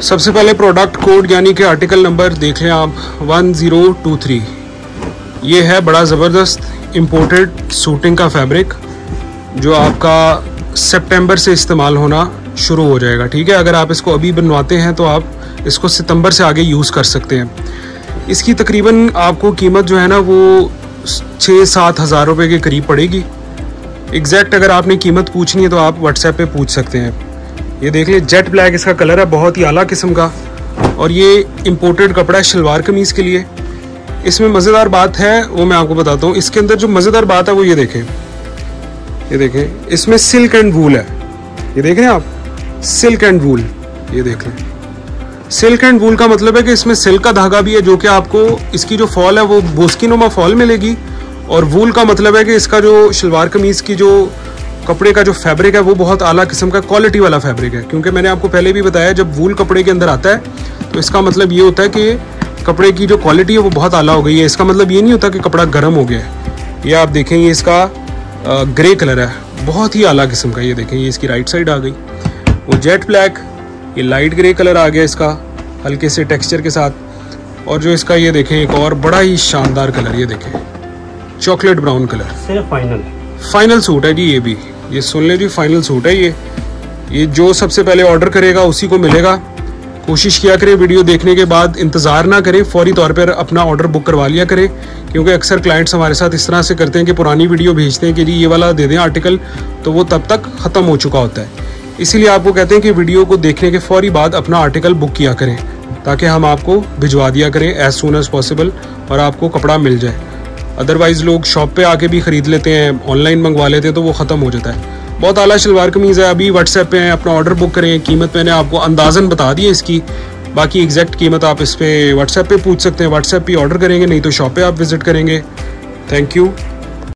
सबसे पहले product code यानी कि आर्टिकल नंबर देख लें आप 1023। ये है बड़ा ज़बरदस्त इम्पोर्टेड सूटिंग का फैब्रिक जो आपका सितंबर से इस्तेमाल होना शुरू हो जाएगा। ठीक है, अगर आप इसको अभी बनवाते हैं तो आप इसको सितंबर से आगे यूज़ कर सकते हैं। इसकी तकरीबन आपको कीमत जो है ना वो 6-7 हज़ार रुपये के करीब पड़ेगी। एग्जैक्ट अगर आपने कीमत पूछनी है तो आप व्हाट्सएप पे पूछ सकते हैं। ये देख ले, जेट ब्लैक इसका कलर है, बहुत ही आला किस्म का, और ये इम्पोर्टेड कपड़ा है शलवार कमीज़ के लिए। इसमें मज़ेदार बात है वो मैं आपको बताता हूँ। इसके अंदर जो मज़ेदार बात है वो ये देखें, इसमें सिल्क एंड वूल है। ये देख रहे हैं आप, सिल्क एंड वूल, ये देख लें। सिल्क एंड वूल का मतलब है कि इसमें सिल्क का धागा भी है जो कि आपको इसकी जो फॉल है वो बोस्किनुमा फॉल मिलेगी, और वूल का मतलब है कि इसका जो शलवार कमीज़ की जो कपड़े का जो फैब्रिक है वो बहुत आला किस्म का क्वालिटी वाला फैब्रिक है। क्योंकि मैंने आपको पहले भी बताया जब वूल कपड़े के अंदर आता है तो इसका मतलब ये होता है कि कपड़े की जो क्वालिटी है वो बहुत आला हो गई है। इसका मतलब ये नहीं होता कि कपड़ा गर्म हो गया है। ये आप देखें, ये इसका ग्रे कलर है, बहुत ही आला किस्म का। ये देखें, ये इसकी राइट साइड आ गई, वो जेट ब्लैक, ये लाइट ग्रे कलर आ गया इसका हल्के से टेक्सचर के साथ। और जो इसका ये देखें एक और बड़ा ही शानदार कलर, ये देखें चॉकलेट ब्राउन कलर। सिर्फ फाइनल सूट है जी। ये सुन ले जी, फाइनल सूट है ये जो सबसे पहले ऑर्डर करेगा उसी को मिलेगा। कोशिश किया करें वीडियो देखने के बाद इंतज़ार ना करें, फौरी तौर पर अपना ऑर्डर बुक करवा लिया करें। क्योंकि अक्सर क्लाइंट्स हमारे साथ इस तरह से करते हैं कि पुरानी वीडियो भेजते हैं कि जी ये वाला दे दें आर्टिकल, तो वो तब तक ख़त्म हो चुका होता है। इसीलिए आपको कहते हैं कि वीडियो को देखने के फौरी बाद अपना आर्टिकल बुक किया करें ताकि हम आपको भिजवा दिया करें एज सून एज पॉसिबल और आपको कपड़ा मिल जाए। अदरवाइज़ लोग शॉप पे आके भी ख़रीद लेते हैं, ऑनलाइन मंगवा लेते हैं, तो वो ख़त्म हो जाता है। बहुत आला शलवार कमीज़ है। अभी व्हाट्सएप पे अपना ऑर्डर बुक करें। कीमत मैंने आपको अंदाज़न बता दी है इसकी, बाकी एग्जैक्ट कीमत आप इस पर व्हाट्सएप पे पूछ सकते हैं। व्हाट्सएप पे ऑर्डर करेंगे, नहीं तो शॉप पे आप विज़िट करेंगे। Thank you.